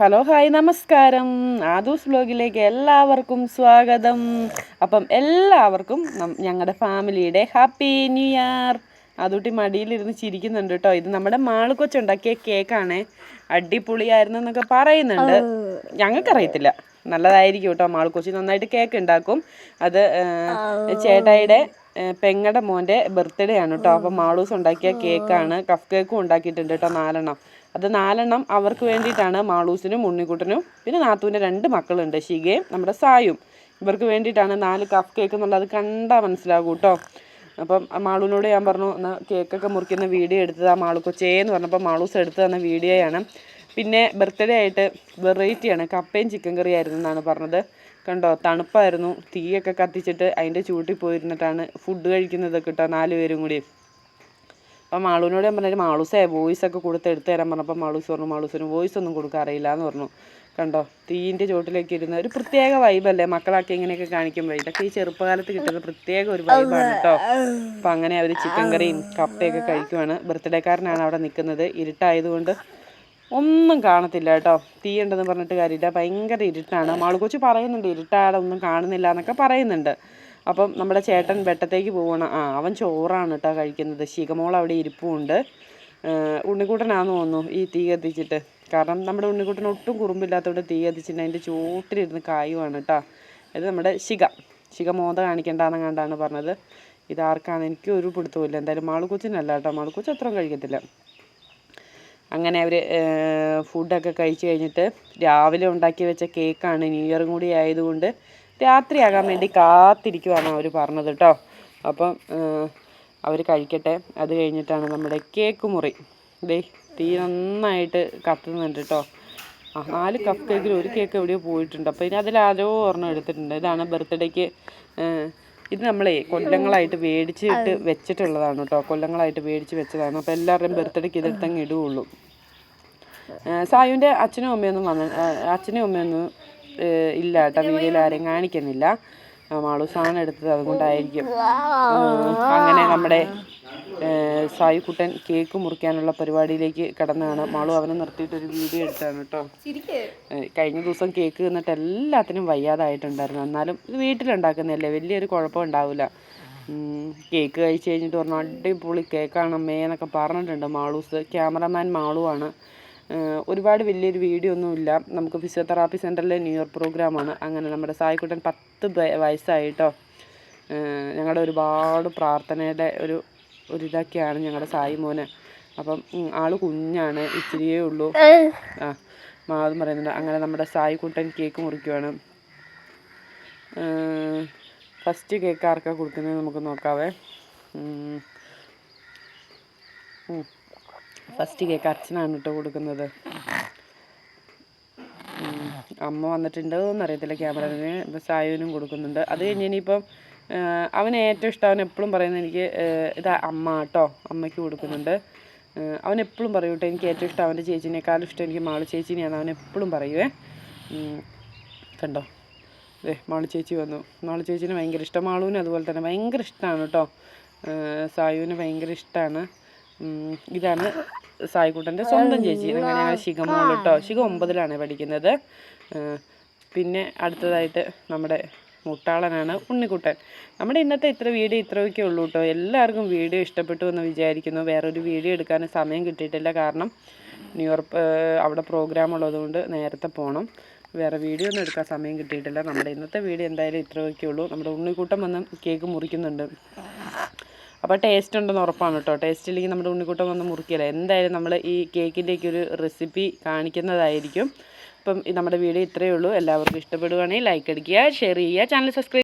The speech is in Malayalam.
ഹലോ ഹായ് നമസ്കാരം. ആദൂസ് വ്ലോഗിലേക്ക് എല്ലാവർക്കും സ്വാഗതം. അപ്പം എല്ലാവർക്കും ഞങ്ങളുടെ ഫാമിലിയുടെ ഹാപ്പി ന്യൂ ഇയർ. അതുകൂട്ടി മടിയിലിരുന്ന് ചിരിക്കുന്നുണ്ട് കേട്ടോ. ഇത് നമ്മുടെ മാളുകൊച്ചുണ്ടാക്കിയ കേക്കാണ്. അടിപൊളിയായിരുന്നു എന്നൊക്കെ പറയുന്നുണ്ട്. ഞങ്ങൾക്കറിയത്തില്ല, നല്ലതായിരിക്കും കേട്ടോ. മാളുകൊച്ചി നന്നായിട്ട് കേക്ക് ഉണ്ടാക്കും. അത് ചേട്ടായിയുടെ പെങ്ങടെ മോൻ്റെ ബർത്ത്ഡേ ആണ് കേട്ടോ. അപ്പം മാളൂസ് ഉണ്ടാക്കിയ കേക്കാണ്. കഫ് കേക്കും ഉണ്ടാക്കിയിട്ടുണ്ട് കേട്ടോ, 4 അത് 4 അവർക്ക് വേണ്ടിയിട്ടാണ്. മാളൂസിനും ഉണ്ണിക്കുട്ടനും പിന്നെ നാത്തൂൻ്റെ 2 മക്കളുണ്ട്, ഷികയും നമ്മുടെ സായും. ഇവർക്ക് വേണ്ടിയിട്ടാണ് 4 കഫ് കേക്ക് എന്നുള്ളത് കണ്ടാൽ മനസ്സിലാകും കേട്ടോ. അപ്പം മാളൂനോട് ഞാൻ പറഞ്ഞു, എന്നാൽ കേക്കൊക്കെ മുറിക്കുന്ന വീഡിയോ എടുത്തതാണ് മാളുകൊച്ചേന്ന് പറഞ്ഞപ്പോൾ മാളൂസ് എടുത്തു തന്ന വീഡിയോയാണ്. പിന്നെ ബർത്ത്ഡേ ആയിട്ട് വെറൈറ്റിയാണ്, കപ്പയും ചിക്കൻ കറി ആയിരുന്നു എന്നാണ് പറഞ്ഞത്. കണ്ടോ, തണുപ്പായിരുന്നു. തീയൊക്കെ കത്തിച്ചിട്ട് അതിൻ്റെ ചൂട്ടിൽ പോയിരുന്നിട്ടാണ് ഫുഡ് കഴിക്കുന്നതൊക്കെ കേട്ടോ, 4 പേരും കൂടി. അപ്പം മാളൂനോട് ഞാൻ പറഞ്ഞാൽ, മാളൂസേ വോയിസൊക്കെ കൊടുത്ത് എടുത്തു തരാൻ പറഞ്ഞപ്പോൾ മാളൂസ് പറഞ്ഞു മാളൂസിന് വോയിസ് ഒന്നും കൊടുക്കാൻ അറിയില്ല എന്ന് പറഞ്ഞു. കണ്ടോ, തീയിൻ്റെ ചോട്ടിലേക്ക് ഇരുന്ന് ഒരു പ്രത്യേക വൈബല്ലേ മക്കളൊക്കെ ഇങ്ങനെയൊക്കെ കാണിക്കുമ്പോൾ. ഇതൊക്കെ ഈ ചെറുപ്പകാലത്ത് കിട്ടുന്ന പ്രത്യേക ഒരു വൈബാണ് കേട്ടോ. അപ്പം അങ്ങനെ അവർ ചിക്കൻ കറിയും കപ്പയൊക്കെ കഴിക്കുവാണ്. ബർത്ത്ഡേക്കാരനാണ് അവിടെ നിൽക്കുന്നത്. ഇരുട്ടായതുകൊണ്ട് ഒന്നും കാണത്തില്ല കേട്ടോ. തീ ഉണ്ടെന്ന് പറഞ്ഞിട്ട് കാര്യമില്ല, ഭയങ്കര ഇരുട്ടാണ്. മാളുകൊച്ച് പറയുന്നുണ്ട് ഇരുട്ടാടെ ഒന്നും കാണുന്നില്ല എന്നൊക്കെ പറയുന്നുണ്ട്. അപ്പം നമ്മുടെ ചേട്ടൻ വെട്ടത്തേക്ക് പോവണം. അവൻ ചോറാണ് കേട്ടോ കഴിക്കുന്നത്. ശിഖമോൾ അവിടെ ഇരിപ്പുമുണ്ട്. ഉണ്ണിക്കുട്ടനാന്ന് തോന്നുന്നു ഈ തീ കത്തിച്ചിട്ട്. കാരണം നമ്മുടെ ഉണ്ണിക്കുട്ടൻ ഒട്ടും കുറുമ്പില്ലാത്തതുകൊണ്ട് തീ കത്തിച്ചിട്ട് അതിൻ്റെ ചൂട്ടിലിരുന്ന് കായുവാണ് കേട്ടോ. ഇത് നമ്മുടെ ശിഖ മോത കാണിക്കേണ്ടെന്ന് കണ്ടാണ് പറഞ്ഞത്. ഇതാർക്കാണ് എനിക്ക് ഒരു പിടുത്തമില്ല. എന്തായാലും മാളുകൊച്ചിനല്ല കേട്ടോ, മാളുകൊച്ച് അത്രയും കഴിക്കത്തില്ല. അങ്ങനെ അവർ ഫുഡൊക്കെ കഴിച്ച് കഴിഞ്ഞിട്ട് രാവിലെ ഉണ്ടാക്കി വെച്ച കേക്കാണ്. ന്യൂ ഇയറും കൂടി ആയതുകൊണ്ട് രാത്രിയാകാൻ വേണ്ടി കാത്തിരിക്കുവാണ് അവർ പറഞ്ഞത് കേട്ടോ. അപ്പം അവർ കഴിക്കട്ടെ. അത് കഴിഞ്ഞിട്ടാണ് നമ്മുടെ കേക്ക് മുറി. തീ നന്നായിട്ട് കത്തുന്നുണ്ട് കേട്ടോ. 4 കപ്പ് കേക്കിൽ ഒരു കേക്ക് എവിടെയോ പോയിട്ടുണ്ട്. അപ്പോൾ ഇനി അതിലാരോ ഒരെണ്ണം എടുത്തിട്ടുണ്ട്. ഇതാണ് ബർത്ത്ഡേക്ക്. ഇത് നമ്മളെ കൊല്ലങ്ങളായിട്ട് മേടിച്ചിട്ട് വെച്ചിട്ടുള്ളതാണ് കേട്ടോ. കൊല്ലങ്ങളായിട്ട് മേടിച്ച് വെച്ചതാണ്. അപ്പോൾ എല്ലാവരുടെയും ബർത്ത്ഡേക്ക് ഇതെടുത്തങ്ങ് ഇടുകയുള്ളൂ. സായുവിൻ്റെ അച്ഛനും അമ്മയൊന്നും ഇല്ല കേട്ടോ, വീഡിയോയിൽ ആരെയും കാണിക്കുന്നില്ല. മാളൂസാണ് എടുത്തത്, അതുകൊണ്ടായിരിക്കും. അങ്ങനെ നമ്മുടെ സായിക്കുട്ടൻ കേക്ക് മുറിക്കാനുള്ള പരിപാടിയിലേക്ക് കടന്നതാണ്. മാളു അവനെ നിർത്തിയിട്ടൊരു വീഡിയോ എടുത്താണ് കേട്ടോ. കഴിഞ്ഞ ദിവസം കേക്ക് തിന്നിട്ട് എല്ലാത്തിനും വയ്യാതായിട്ടുണ്ടായിരുന്നു. എന്നാലും ഇത് വീട്ടിലുണ്ടാക്കുന്നതല്ലേ, വലിയൊരു കുഴപ്പം ഉണ്ടാവില്ല. കേക്ക് കഴിച്ച് കഴിഞ്ഞിട്ട് പറഞ്ഞു അടിപൊളി കേക്കാണ് അമ്മേ എന്നൊക്കെ പറഞ്ഞിട്ടുണ്ട് മാളൂസ്. ക്യാമറമാൻ മാളുവാണ്. ഒരുപാട് വലിയൊരു വീഡിയോ ഒന്നുമില്ല. നമുക്ക് ഫിസിയോതെറാപ്പി സെൻറ്ററിലെ ന്യൂ ഇയർ പ്രോഗ്രാമാണ്. അങ്ങനെ നമ്മുടെ സായിക്കുട്ടൻ 10 വയസ്സായിട്ടോ. ഞങ്ങളുടെ ഒരുപാട് പ്രാർത്ഥനയുടെ ഒരിതൊക്കെയാണ് ഞങ്ങളുടെ സായി മോന്. അപ്പം ആൾ കുഞ്ഞാണ്, ഇച്ചിരിയേ ഉള്ളൂ. മാതും പറയുന്നുണ്ട്. അങ്ങനെ നമ്മുടെ സായിക്കുട്ടൻ കേക്ക് മുറിക്കുവാണ്. ഫസ്റ്റ് കേക്ക് ആർക്കാണ് കൊടുക്കുന്നത് നമുക്ക് നോക്കാവേ. ഫസ്റ്റ് കേക്ക് അച്ഛനാണ് കേട്ടോ കൊടുക്കുന്നത്. അമ്മ വന്നിട്ടുണ്ടോ എന്നറിയത്തില്ല. ക്യാമറമാന് സായുവിനും കൊടുക്കുന്നുണ്ട്. അത് കഴിഞ്ഞ് ഇനിയിപ്പം അവന് ഏറ്റവും ഇഷ്ടം, അവൻ എപ്പോഴും പറയുന്നത് എനിക്ക് ഇതാ അമ്മ കേട്ടോ, അമ്മയ്ക്ക് കൊടുക്കുന്നുണ്ട്. അവൻ എപ്പോഴും പറയും കേട്ടോ, എനിക്ക് ഏറ്റവും ഇഷ്ടം അവൻ്റെ ചേച്ചീനേക്കാളും ഇഷ്ടം എനിക്ക് മാളു ചേച്ചീനെയാണ് അവൻ എപ്പോഴും പറയുവേ. കണ്ടോ, മാളു ചേച്ചി വന്നു. മാളു ചേച്ചീനെ ഭയങ്കര ഇഷ്ടം. മാളുവിന് അതുപോലെ തന്നെ ഭയങ്കര ഇഷ്ടമാണ് കേട്ടോ. സായുവിന് ഭയങ്കര ഇഷ്ടമാണ്. ഇതാണ് സായിക്കുട്ടൻ്റെ സ്വന്തം ചേച്ചി. അങ്ങനെയാണ് ശിഖമോൾ കേട്ടോ. ശിഖ 9ലാണ് പഠിക്കുന്നത്. പിന്നെ അടുത്തതായിട്ട് നമ്മുടെ മുട്ടാളനാണ് ഉണ്ണിക്കുട്ടൻ. നമ്മുടെ ഇന്നത്തെ വീഡിയോ ഇത്രയൊക്കെ ഉള്ളൂ കേട്ടോ. എല്ലാവർക്കും വീഡിയോ ഇഷ്ടപ്പെട്ടു എന്ന് വിചാരിക്കുന്നു. വേറൊരു വീഡിയോ എടുക്കാൻ സമയം കിട്ടിയിട്ടില്ല, കാരണം ന്യൂ ഇയർ അവിടെ പ്രോഗ്രാം ഉള്ളതുകൊണ്ട് നേരത്തെ പോകണം. വേറെ വീഡിയോ ഒന്നും എടുക്കാൻ സമയം കിട്ടിയിട്ടില്ല. നമ്മുടെ ഇന്നത്തെ വീഡിയോ എന്തായാലും ഇത്രയൊക്കെ ഉള്ളൂ. നമ്മുടെ ഉണ്ണിക്കുട്ടൻ വന്ന് കേക്ക് മുറിക്കുന്നുണ്ട്. അപ്പോൾ ടേസ്റ്റ് ഉണ്ടെന്ന് ഉറപ്പാണ് കേട്ടോ. ടേസ്റ്റ് ഇല്ലെങ്കിൽ നമ്മുടെ ഉണ്ണിക്കുട്ടൻ വന്ന് മുറിക്കില്ല. എന്തായാലും നമ്മൾ ഈ കേക്കിൻ്റെയൊക്കെ ഒരു റെസിപ്പി കാണിക്കുന്നതായിരിക്കും. അപ്പം നമ്മുടെ വീഡിയോ ഇത്രയേ ഉള്ളൂ. എല്ലാവർക്കും ഇഷ്ടപ്പെടുകയാണെങ്കിൽ ലൈക്ക് അടിക്കുക, ഷെയർ ചെയ്യുക, ചാനൽ സബ്സ്ക്രൈബ്